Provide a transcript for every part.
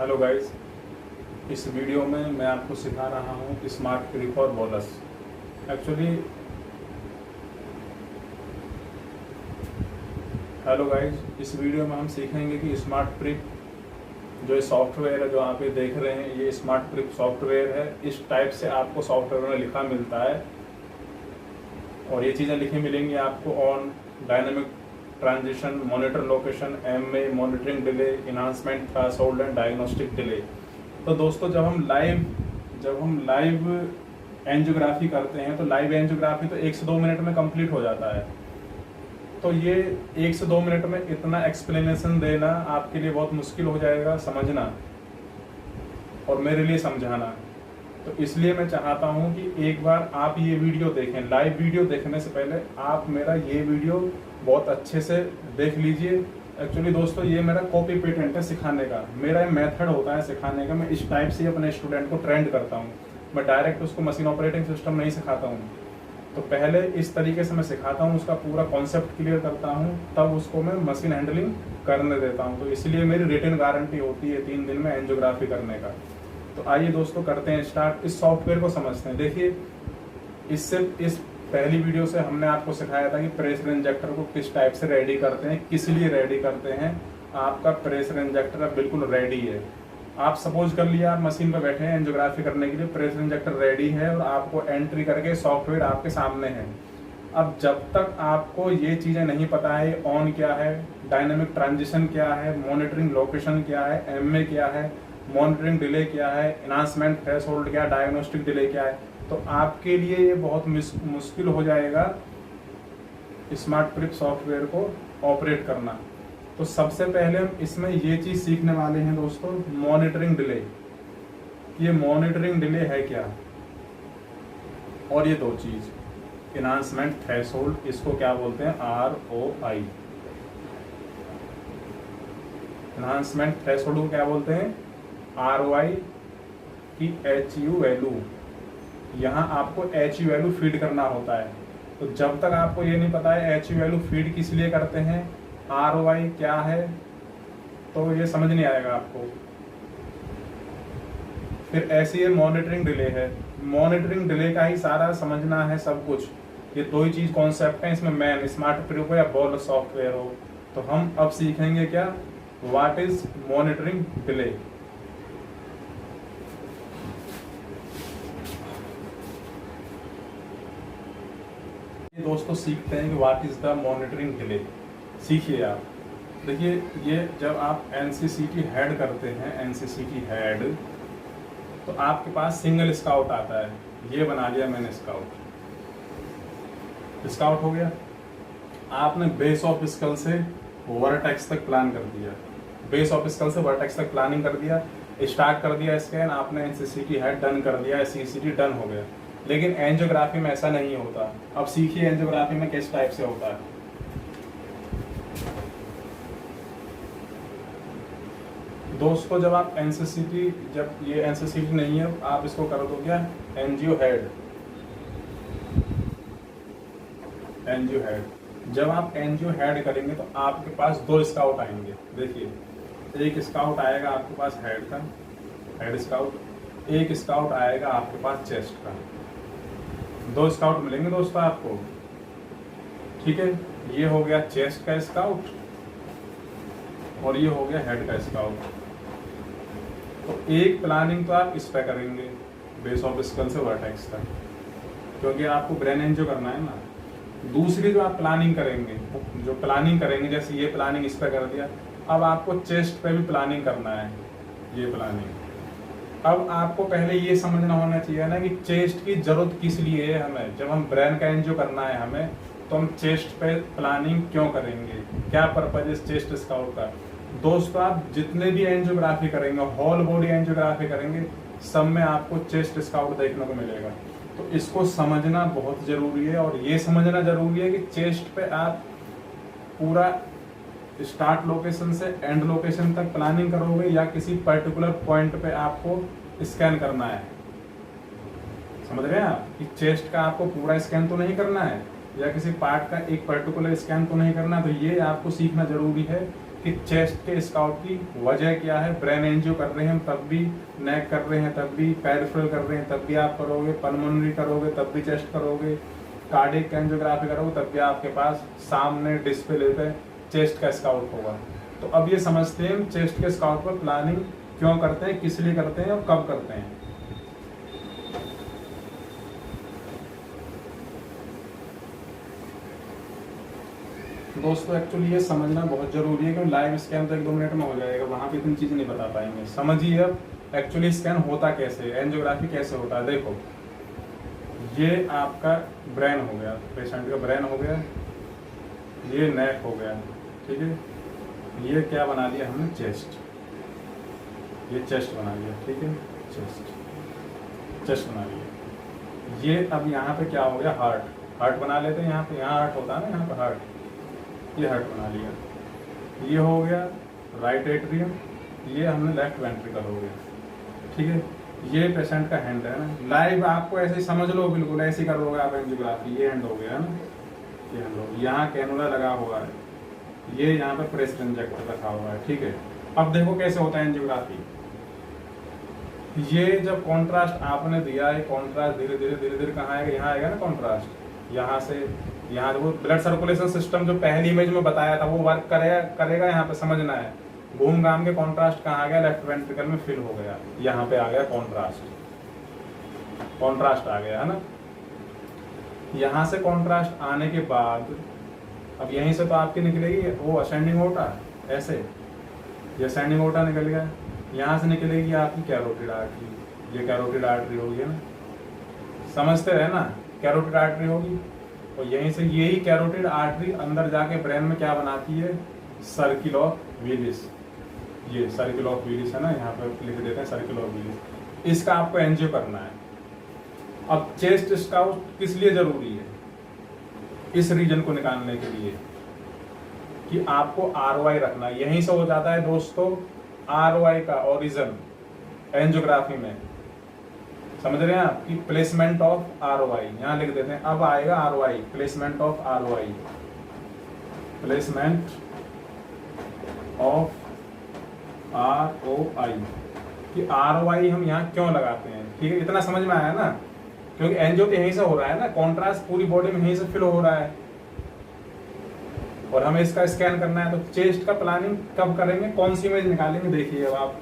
Hello guys, इस video में मैं आपको सिखा रहा हूँ smart trick for bowlers. Actually hello guys, इस वीडियो में हम सीखेंगे कि स्मार्ट ट्रिक जो सॉफ्टवेयर है जो आप ये देख रहे हैं, ये स्मार्ट ट्रिक सॉफ्टवेयर है। इस टाइप से आपको सॉफ्टवेयर में लिखा मिलता है और ये चीज़ें लिखी मिलेंगी आपको on, dynamic transition, monitor location, MA, monitoring delay, enhancement, threshold and diagnostic delay. तो दोस्तों जब हम लाइव एंजियोग्राफी करते हैं तो लाइव एंजियोग्राफी तो 1 से 2 मिनट में कंप्लीट हो जाता है। तो ये 1 से 2 मिनट में इतना एक्सप्लेनेशन देना आपके लिए बहुत मुश्किल हो जाएगा समझना और मेरे लिए समझाना। तो इसलिए मैं चाहता हूं कि एक बार आप ये वीडियो देखें। लाइव वीडियो देखने से पहले आप मेरा ये वीडियो बहुत अच्छे से देख लीजिए। एक्चुअली दोस्तों ये मेरा कॉपी पेटेंट है सिखाने का, मेरा मेथड होता है सिखाने का। मैं इस टाइप से अपने स्टूडेंट को ट्रेंड करता हूँ। मैं डायरेक्ट उसको मशीन ऑपरेटिंग सिस्टम नहीं सिखाता हूँ। तो पहले इस तरीके से मैं सिखाता हूँ, उसका पूरा कॉन्सेप्ट क्लियर करता हूँ, तब उसको मैं मशीन हैंडलिंग करने देता हूँ। तो इसलिए मेरी रिटन गारंटी होती है 3 दिन में एंजियोग्राफी करने का। तो आइए दोस्तों करते हैं स्टार्ट, इस सॉफ्टवेयर को समझते हैं। देखिए इस पहली वीडियो से हमने आपको सिखाया था कि प्रेशर इंजेक्टर को किस टाइप से रेडी करते हैं, किस लिए रेडी करते हैं। आपका प्रेशर इंजेक्टर अब बिल्कुल रेडी है। आप सपोज कर लिया आप मशीन पर बैठे हैं एंजियोग्राफी करने के लिए, प्रेशर इंजेक्टर रेडी है और आपको एंट्री करके सॉफ्टवेयर आपके सामने है। अब जब तक आपको ये चीज़ें नहीं पता है, ऑन क्या है, डायनेमिक ट्रांजिशन क्या है, मॉनिटरिंग लोकेशन क्या है, एमए क्या है, मॉनिटरिंग डिले क्या है, इन्हांसमेंट थ्रेशोल्ड क्या है, डायग्नोस्टिक डिले क्या है, तो आपके लिए ये बहुत मुश्किल हो जाएगा स्मार्ट ट्रिक सॉफ्टवेयर को ऑपरेट करना। तो सबसे पहले हम इसमें ये चीज़ सीखने वाले हैं दोस्तों, मॉनिटरिंग डिले। ये मॉनिटरिंग डिले है क्या, और ये 2 चीज़, इन्हांसमेंट थ्रेशोल्ड, इसको क्या बोलते हैं, ROI। इन्हांसमेंट थ्रेशोल्ड को क्या बोलते हैं, ROI की HU वैल्यू। यहाँ आपको HU वैल्यू फीड करना होता है। तो जब तक आपको ये नहीं पता है HU वैल्यू फीड किस लिए करते हैं, ROI क्या है, तो ये समझ नहीं आएगा आपको। फिर ऐसी ये मॉनिटरिंग डिले है। मॉनिटरिंग डिले का ही सारा समझना है सब कुछ। ये 2 ही चीज कॉन्सेप्ट हैं इसमें मेन, स्मार्ट ट्रिक हो या बॉल सॉफ्टवेयर हो। तो हम अब सीखेंगे क्या, व्हाट इज मॉनिटरिंग डिले। दोस्तों सीखते हैं कि what is the monitoring delay. सीखिए आप। देखिए ये जब आप NCCT हेड करते हैं, NCCT हेड, तो आपके पास सिंगल स्काउट आता है। ये बना लिया मैंने स्काउट हो गया। आपने बेस ऑफ स्कल से वर्टेक्स तक प्लान कर दिया, बेस ऑफ स्कल से वर्टेक्स तक प्लानिंग कर दिया, स्टार्ट कर दिया स्कैन, आपने NCCT हेड डन कर दिया, CCT डन हो गया। लेकिन एंजियोग्राफी में ऐसा नहीं होता। अब सीखिए एंजियोग्राफी में किस टाइप से होता है। दोस्तों जब आप जब ये NCCT नहीं है, आप इसको कर दो क्या, एंजियो हेड। जब आप एंजियो हेड करेंगे तो आपके पास 2 स्काउट आएंगे। देखिए एक स्काउट आएगा आपके पास हेड का, हेड स्काउट, एक स्काउट आएगा आपके पास चेस्ट का। 2 स्काउट मिलेंगे दोस्तों आपको, ठीक है। ये हो गया चेस्ट का स्काउट और ये हो गया हेड का स्काउट। तो एक प्लानिंग तो आप इस पे करेंगे बेस ऑफ स्कल से वर्टेक्स तक, क्योंकि आपको ब्रेन एंजियो करना है ना। दूसरी जो आप प्लानिंग करेंगे, जैसे ये प्लानिंग इस पे कर दिया, अब आपको चेस्ट पे भी प्लानिंग करना है, ये प्लानिंग। अब आपको पहले ये समझना होना चाहिए ना कि चेस्ट की जरूरत किस लिए है हमें। जब हम ब्रेन का एंजियो करना है हमें, तो हम चेस्ट पे प्लानिंग क्यों करेंगे, क्या पर्पज है चेस्ट स्काउट का। दोस्तों आप जितने भी एंजियोग्राफी करेंगे, होल बॉडी एंजियोग्राफी करेंगे, सब में आपको चेस्ट स्काउट देखने को मिलेगा। तो इसको समझना बहुत जरूरी है और ये समझना जरूरी है कि चेस्ट पे आप पूरा स्टार्ट लोकेशन से एंड लोकेशन तक प्लानिंग करोगे या किसी पर्टिकुलर पॉइंट पे आपको स्कैन करना है। समझ रहे हैं आप कि चेस्ट का आपको पूरा स्कैन तो नहीं करना है या किसी पार्ट का एक पर्टिकुलर स्कैन तो नहीं करना। तो ये आपको सीखना जरूरी है कि चेस्ट के स्काउट की वजह क्या है। ब्रेन एंजियो कर रहे हैं तब भी, नेक कर रहे हैं तब भी, पेरिफेरल कर रहे हैं तब भी आप करोगे, पल्मोनरी करोगे तब भी चेस्ट करोगे, कार्डियक एंजियोग्राफी करोगे तब भी आपके पास सामने डिस्प्ले पे चेस्ट का स्काउट होगा। तो अब ये समझते हैं चेस्ट के स्काउट पर प्लानिंग क्यों करते हैं, किस लिए करते हैं और कब करते हैं। दोस्तों एक्चुअली ये समझना बहुत जरूरी है क्योंकि लाइव स्कैन तो 1-2 मिनट में हो जाएगा, वहां पे इतनी चीजें नहीं बता पाएंगे। समझिए अब एक्चुअली स्कैन होता कैसे, एंजियोग्राफी कैसे होता है। देखो ये आपका ब्रेन हो गया, पेशेंट का ब्रेन हो गया, ये नेक हो गया, ठीक है। ये क्या बना लिया हमने, चेस्ट, ये चेस्ट बना लिया, ठीक है, चेस्ट बना लिया। ये अब यहाँ पे क्या हो गया, हार्ट बना लेते हैं। यहाँ पे, यहाँ हार्ट होता है ना, यहाँ पे हार्ट, ये हार्ट बना लिया। ये हो गया राइट एट्रियम, ये हमने लेफ्ट वेंट्रिकल हो गया, ठीक है। ये पेशेंट का हैंड है ना, लाइव आपको ऐसे ही समझ लो, बिल्कुल ऐसे ही करोगे आप एंजियोग्राफी। ये हैंड हो गया ना, ये हैंड हो, यहाँ कैनुला लगा हुआ है, ये यहाँ पे प्रेशर इंजेक्टर रखा हुआ है, ठीक है। अब देखो कैसे होता है एंजियोग्राफी। ये जब कॉन्ट्रास्ट आपने दिया है, कॉन्ट्रास्ट धीरे धीरे कहाँ आएगा, यहाँ आएगा ना कॉन्ट्रास्ट, यहाँ से यहाँ वो ब्लड सर्कुलेशन सिस्टम जो पहली इमेज में बताया था वो वर्क करेगा। यहाँ पे समझना है, घूम घाम के कॉन्ट्रास्ट कहाँ आ गया, लेफ्ट वेंट्रिकल में फिल हो गया, यहाँ पे आ गया कॉन्ट्रास्ट आ गया है ना। यहाँ से कॉन्ट्रास्ट आने के बाद अब यहीं से तो आपकी निकलेगी वो असेंडिंग ओटा, ऐसे ये असेंडिंग ओटा निकल गया। यहाँ से निकलेगी आपकी कैरोटिड आर्टरी, ये कैरोटिड आर्टरी होगी ना, समझते रहे ना, कैरोटिड आर्टरी होगी। और यहीं से यही कैरोटिड आर्टरी अंदर जाके ब्रेन में क्या बनाती है, सर्किल ऑफ विलिस, ये सर्किल ऑफ विलिस है ना, यहाँ पे लिख देते हैं सर्किल ऑफ विलिस। इसका आपको एंजियो करना है। अब चेस्ट स्काउट किस लिए जरूरी है, इस रीजन को निकालने के लिए कि आपको ROI रखना है। यहीं से हो जाता है दोस्तों ROI का ओरिजिन एंजियोग्राफी में, समझ रहे हैं आप, कि प्लेसमेंट ऑफ ROI यहां लिख देते हैं। अब आएगा ROI, placement of ROI, placement of ROI, कि ROI हम यहाँ क्यों लगाते हैं, ठीक है। इतना समझ में आया ना, क्योंकि एंजियो तो यहीं से हो रहा है ना, कॉन्ट्रास्ट पूरी बॉडी में यहीं से फिल हो रहा है और हमें इसका स्कैन करना है। तो चेस्ट का प्लानिंग कब करेंगे, कौन सी इमेज निकालेंगे, देखिए अब आप।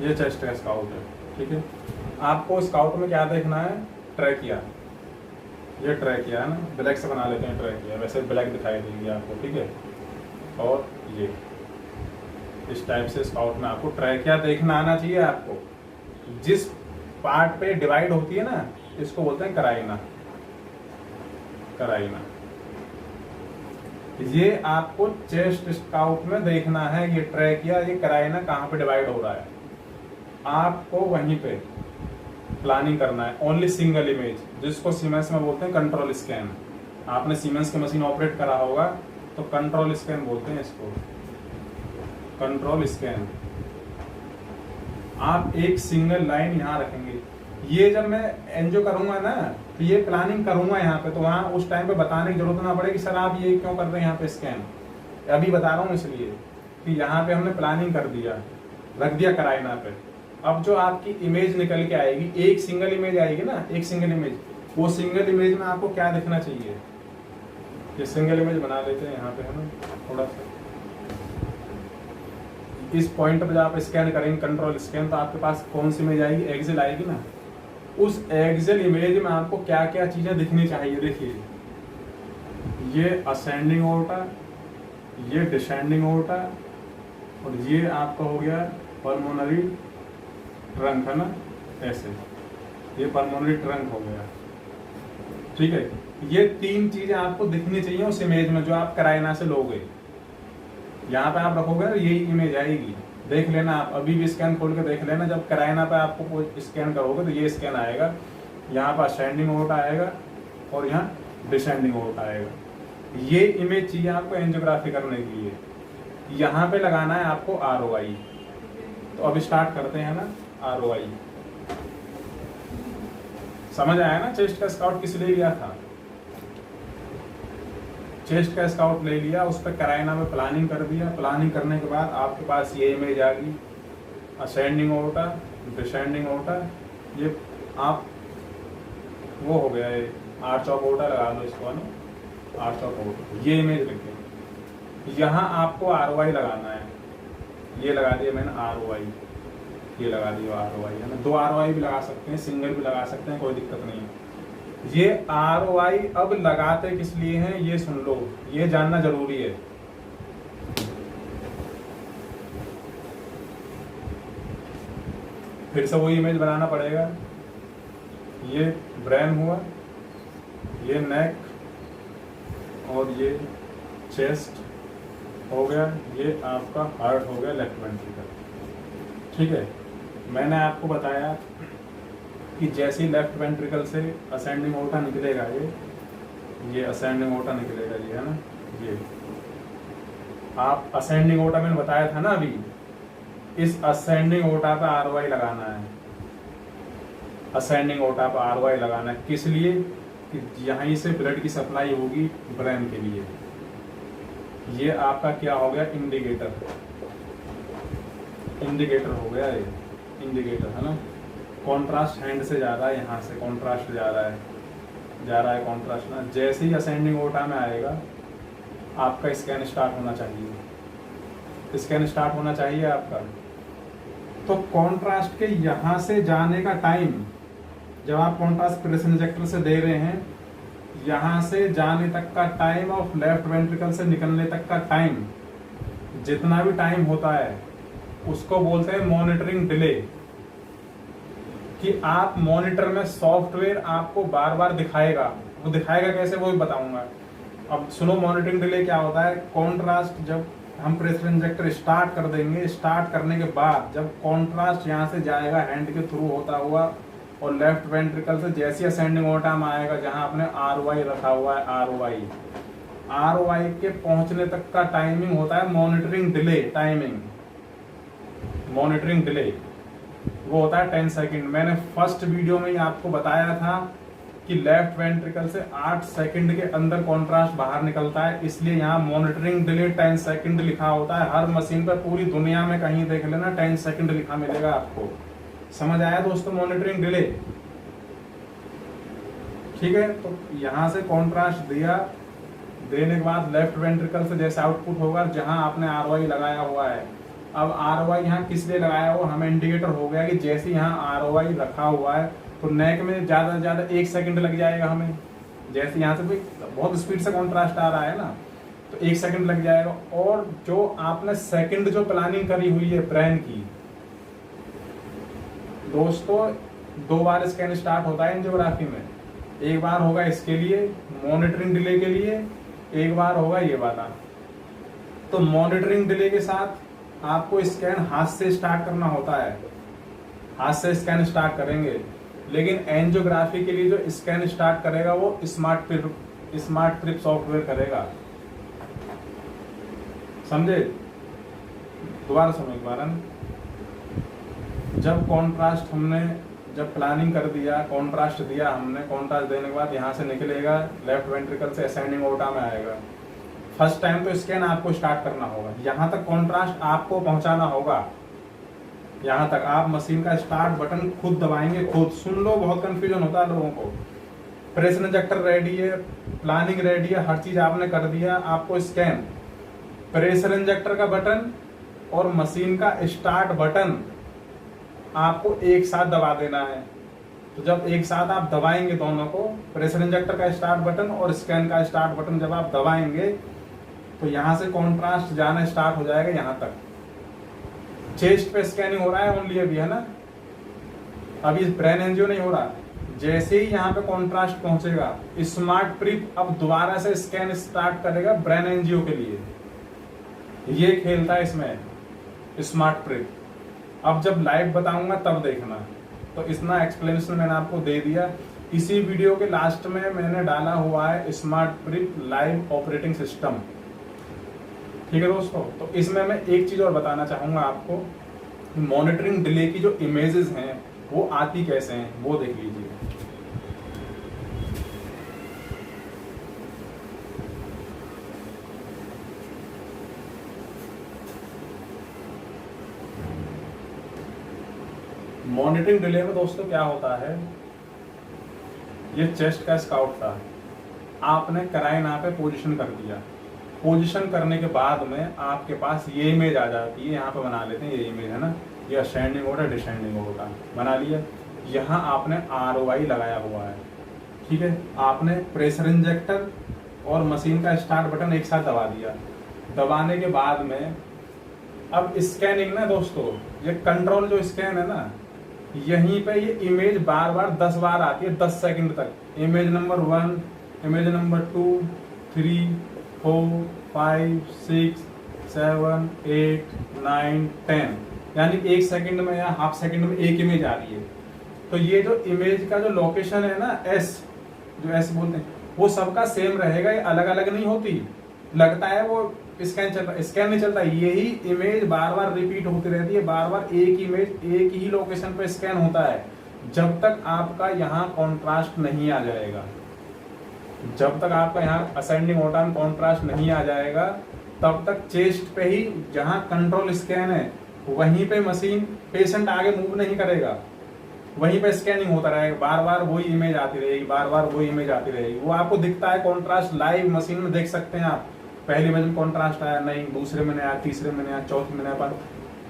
ये चेस्ट का स्काउट है, ठीक है। आपको स्काउट में क्या देखना है, ट्रैकिया, ये ट्रैकिया है ना, ब्लैक से बना लेते हैं ट्रैकिया, वैसे ब्लैक दिखाई देगी आपको, ठीक है। और ये इस टाइप से स्काउट में आपको ट्रैकिया देखना आना चाहिए। आपको जिस पार्ट पे डिवाइड होती है ना, इसको बोलते हैं कराइना, कराइना। ये आपको चेस्ट स्काउट में देखना है, ये ट्रैकिया, ये कराइना कहाँ पे डिवाइड हो रहा है, आपको वहीं पे प्लानिंग करना है। ओनली सिंगल इमेज, जिसको सीमेंस में बोलते हैं कंट्रोल स्कैन। आपने सीमेंस की मशीन ऑपरेट करा होगा तो कंट्रोल स्कैन बोलते हैं इसको, कंट्रोल स्कैन। आप एक सिंगल लाइन यहाँ रखेंगे। ये जब मैं एंजियो करूंगा ना, तो ये प्लानिंग करूंगा यहाँ पे, तो वहाँ उस टाइम पे बताने की जरूरत ना पड़े कि सर आप ये क्यों कर रहे हैं यहाँ पे स्कैन। अभी बता रहा हूँ इसलिए कि यहाँ पे हमने प्लानिंग कर दिया, रख दिया कराइना पे। अब जो आपकी इमेज निकल के आएगी, एक सिंगल इमेज आएगी ना, एक सिंगल इमेज, वो सिंगल इमेज में आपको क्या दिखना चाहिए, ये सिंगल इमेज बना लेते हैं यहाँ पे, है ना, थोड़ा सा इस पॉइंट पे जब आप स्कैन करेंगे कंट्रोल स्कैन, तो आपके पास कौन सी इमेज आएगी, एक्सेल आएगी ना। उस एक्सेल इमेज में आपको क्या क्या चीजें दिखनी चाहिए, देखिए ये असेंडिंग ओर्टा, ये डिसेंडिंग ओर्टा, और ये आपका हो गया पल्मोनरी ट्रंक, है ना, ऐसे ये पल्मोनरी ट्रंक हो गया, ठीक है। ये तीन चीजें आपको दिखनी चाहिए उस इमेज में जो आप कराइना से लोगे। यहाँ पे आप रखोगे ना, यही इमेज आएगी, देख लेना आप, अभी भी स्कैन खोल के देख लेना। जब कराइना पे आपको स्कैन करोगे तो ये स्कैन आएगा, यहाँ पर असेंडिंग ओर्टा आएगा और यहाँ डिसेंडिंग ओर्टा आएगा। ये इमेज चाहिए आपको एंजियोग्राफी करने के लिए। यहाँ पे लगाना है आपको ROI, तो अब स्टार्ट करते हैं ना ROI। समझ आया ना चेस्ट का स्काउट किस लिए लिया था? चेस्ट का स्काउट ले लिया, उस पर कराइना में प्लानिंग कर दिया। प्लानिंग करने के बाद आपके पास ये इमेज आ गई, असेंडिंग ओर्टा, डिसेंडिंग ओर्टा। ये आप वो हो गया, ये आर्च ऑफ ओर्टा लगा दो इसको ना, आर्च ऑफ ओर्टा, ये इमेज लिखे। यहाँ आपको ROI लगाना है, ये लगा दिया मैंने ROI, ये लगा दिया ROI है ना। 2 ROI भी लगा सकते हैं, सिंगल भी लगा सकते हैं, कोई दिक्कत नहीं है। ये ROI अब लगाते किस लिए हैं ये सुन लो, ये जानना जरूरी है। फिर से वही इमेज बनाना पड़ेगा। ये ब्रेन हुआ, ये नेक और ये चेस्ट हो गया, ये आपका हार्ट हो गया, लेफ्ट वेंट्रिकल। ठीक है, मैंने आपको बताया कि जैसे ही लेफ्ट वेंट्रिकल से असेंडिंग ओर्टा निकलेगा, ये असेंडिंग ओर्टा निकलेगा, ये है ना, ये आप असेंडिंग ओर्टा मैंने बताया था ना अभी, इस असेंडिंग ओर्टा पे ROI लगाना है। असेंडिंग ओर्टा पे ROI लगाना है, किस लिए? कि यहीं से ब्लड की सप्लाई होगी ब्रेन के लिए। ये आपका क्या हो गया, इंडिकेटर, इंडिकेटर हो गया, ये इंडिकेटर है ना। कॉन्ट्रास्ट हैंड से जा रहा है, यहाँ से कॉन्ट्रास्ट जा रहा है कॉन्ट्रास्ट ना। जैसे ही असेंडिंग ओर्टा में आएगा आपका स्कैन स्टार्ट होना चाहिए, स्कैन स्टार्ट होना चाहिए आपका। तो कॉन्ट्रास्ट के यहाँ से जाने का टाइम, जब आप कॉन्ट्रास्ट प्रेशर इंजेक्टर से दे रहे हैं, यहाँ से जाने तक का टाइम और लेफ्ट वेंट्रिकल से निकलने तक का टाइम, जितना भी टाइम होता है उसको बोलते हैं मॉनिटरिंग डिले। कि आप मॉनिटर में सॉफ्टवेयर आपको बार बार दिखाएगा, वो दिखाएगा कैसे वो भी बताऊंगा। अब सुनो मॉनिटरिंग डिले क्या होता है। कॉन्ट्रास्ट जब हम प्रेशर इंजेक्टर स्टार्ट कर देंगे, स्टार्ट करने के बाद जब कॉन्ट्रास्ट यहाँ से जाएगा हैंड के थ्रू होता हुआ और लेफ्ट वेंट्रिकल से जैसे असेंडिंग ओर्टा में आएगा, जहां आपने ROI रखा हुआ है, ROI के पहुंचने तक का टाइमिंग होता है monitoring delay timing. Monitoring delay वो होता है 10 सेकंड। मैंने फर्स्ट वीडियो में ही आपको बताया था कि लेफ्ट वेंट्रिकल से 8 सेकंड के अंदर कॉन्ट्रास्ट बाहर निकलता है, इसलिए यहाँ मॉनिटरिंग डिले 10 सेकंड लिखा होता है। हर मशीन पर पूरी दुनिया में कहीं देख लेना 10 सेकंड लिखा मिलेगा आपको। समझ आया दोस्तों मॉनिटरिंग डिले? ठीक है, तो यहाँ से कॉन्ट्रास्ट दिया, देने के बाद लेफ्ट वेंट्रिकल से जैसे आउटपुट होगा, जहां आपने ROI लगाया हुआ है। अब ROI यहाँ किस लिए लगाया हुआ, हमें इंडिकेटर हो गया कि जैसे यहाँ ROI रखा हुआ है तो नेक में ज्यादा से ज्यादा 1 सेकंड लग जाएगा हमें। जैसे यहाँ से कोई बहुत स्पीड से कॉन्ट्रास्ट आ रहा है ना, तो 1 सेकंड लग जाएगा। और जो आपने सेकंड जो प्लानिंग करी हुई है ब्रेन की, दोस्तों 2 बार स्कैन स्टार्ट होता है एंजियोग्राफी में। एक बार होगा इसके लिए मॉनिटरिंग डिले के लिए, एक बार होगा ये वाला। तो मॉनिटरिंग डिले के साथ आपको स्कैन हाथ से स्टार्ट करना होता है, हाथ से स्कैन स्टार्ट करेंगे। लेकिन एंजियोग्राफी के लिए जो स्कैन स्टार्ट करेगा वो स्मार्ट प्रिप सॉफ्टवेयर करेगा। समझे? दोबारा समझ दोबारा। जब कॉन्ट्रास्ट हमने जब प्लानिंग कर दिया, कॉन्ट्रास्ट दिया हमने, कॉन्ट्रास्ट देने के बाद यहाँ से निकलेगा लेफ्ट वेंट्रिकल से असेंडिंग ओर्टा में आएगा। फर्स्ट टाइम तो स्कैन आपको स्टार्ट करना होगा, यहाँ तक कॉन्ट्रास्ट आपको पहुंचाना होगा। यहाँ तक आप मशीन का स्टार्ट बटन खुद दबाएंगे, खुद। सुन लो, बहुत कंफ्यूजन होता है लोगों को। प्रेशर इंजेक्टर रेडी है, प्लानिंग रेडी है, हर चीज आपने कर दिया, आपको स्कैन, प्रेशर इंजेक्टर का बटन और मशीन का स्टार्ट बटन आपको एक साथ दबा देना है। तो जब एक साथ आप दबाएंगे दोनों को, प्रेशर इंजेक्टर का स्टार्ट बटन और स्कैन का स्टार्ट बटन जब आप दबाएंगे तो यहां से कॉन्ट्रास्ट जाना स्टार्ट हो जाएगा यहां तक। चेस्ट पे स्कैनिंग हो रहा है ओनली अभी, है ना, अभी ब्रेन एंजियो नहीं हो रहा। जैसे ही यहाँ पे कॉन्ट्रास्ट पहुंचेगा, स्मार्ट प्रिप अब दोबारा से स्कैन स्टार्ट करेगा ब्रेन एंजियो के लिए। ये खेलता है इसमें स्मार्ट प्रिप। अब जब लाइव बताऊंगा तब देखना। तो इतना एक्सप्लेनेशन मैंने आपको दे दिया। इसी वीडियो के लास्ट में मैंने डाला हुआ है smart prep live operating system. ठीक है दोस्तों, तो इसमें मैं एक चीज और बताना चाहूंगा आपको। मॉनिटरिंग डिले की जो इमेजेस हैं वो आती कैसे हैं वो देख लीजिए। मॉनिटरिंग डिले में दोस्तों क्या होता है, ये चेस्ट का स्काउट था, आपने कराइन यहाँ पे पोजीशन कर दिया। पोजीशन करने के बाद में आपके पास ये इमेज आ जाती है, यहाँ पे बना लेते हैं, ये इमेज है ना, ये असेंडिंग होता है डिसेंडिंग होता है, बना लिया। यहाँ आपने ROI लगाया हुआ है, ठीक है। आपने प्रेशर इंजेक्टर और मशीन का स्टार्ट बटन एक साथ दबा दिया। दबाने के बाद में अब स्कैनिंग ना दोस्तों, ये कंट्रोल जो स्कैन है ना, यहीं पे ये इमेज बार बार 10 बार आती है 10 सेकंड तक। इमेज नंबर 1, इमेज नंबर 2, 3, 4, 5, 6, 7, 8, 9, 10, यानी 1 सेकंड में या हाफ सेकंड में एक इमेज आ रही है। तो ये जो इमेज का जो लोकेशन है ना, जो एस बोलते हैं, वो सबका सेम रहेगा, ये अलग अलग नहीं होती। लगता है वो स्कैन चल रहा है, स्कैन नहीं चलता, यही इमेज बार बार रिपीट होती रहती है, बार बार एक इमेज एक ही लोकेशन पे स्कैन होता है, जब तक आपका यहाँ कॉन्ट्रास्ट नहीं आ जाएगा। जब तक आपका यहाँ असेंडिंग ऑर्डर कॉन्ट्रास्ट नहीं आ जाएगा, तब तक चेस्ट पे ही जहाँ कंट्रोल स्कैन है वहीं पे मशीन, पेशेंट आगे मूव नहीं करेगा, वहीं पे स्कैनिंग होता रहेगा, बार बार वही इमेज आती रहेगी, बार बार वही इमेज आती रहेगी। वो आपको दिखता है कॉन्ट्रास्ट, लाइव मशीन में देख सकते हैं आप, पहली इमेज में कॉन्ट्रास्ट आया नहीं, दूसरे में नहीं आया, तीसरे में नहीं आया, चौथे में नहीं आया।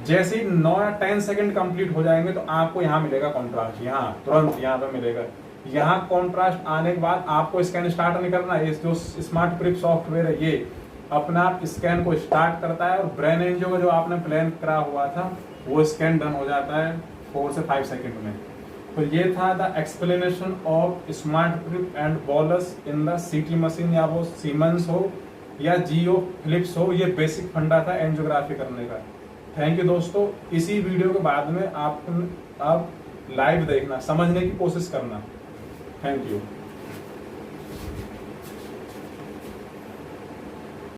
जैसे ही 9 या 10 सेकंड कंप्लीट हो जाएंगे तो आपको यहाँ मिलेगा कॉन्ट्रास्ट, यहाँ तुरंत यहाँ पे मिलेगा। यहाँ कॉन्ट्रास्ट आने के बाद आपको स्कैन स्टार्ट नहीं करना है, जो स्मार्ट प्रिप सॉफ्टवेयर है ये अपना आप स्कैन को स्टार्ट करता है और ब्रेन एंजियो का जो आपने प्लान करा हुआ था वो स्कैन डन हो जाता है 4 से 5 सेकंड में। तो ये था the explanation of smart prep and bolus in the CT machine, या वो सीमेंस हो या जियो फिलिप्स हो, ये बेसिक फंडा था एंजियोग्राफी करने का। थैंक यू दोस्तों। इसी वीडियो के बाद में आप लाइव देखना, समझने की कोशिश करना। Thank you.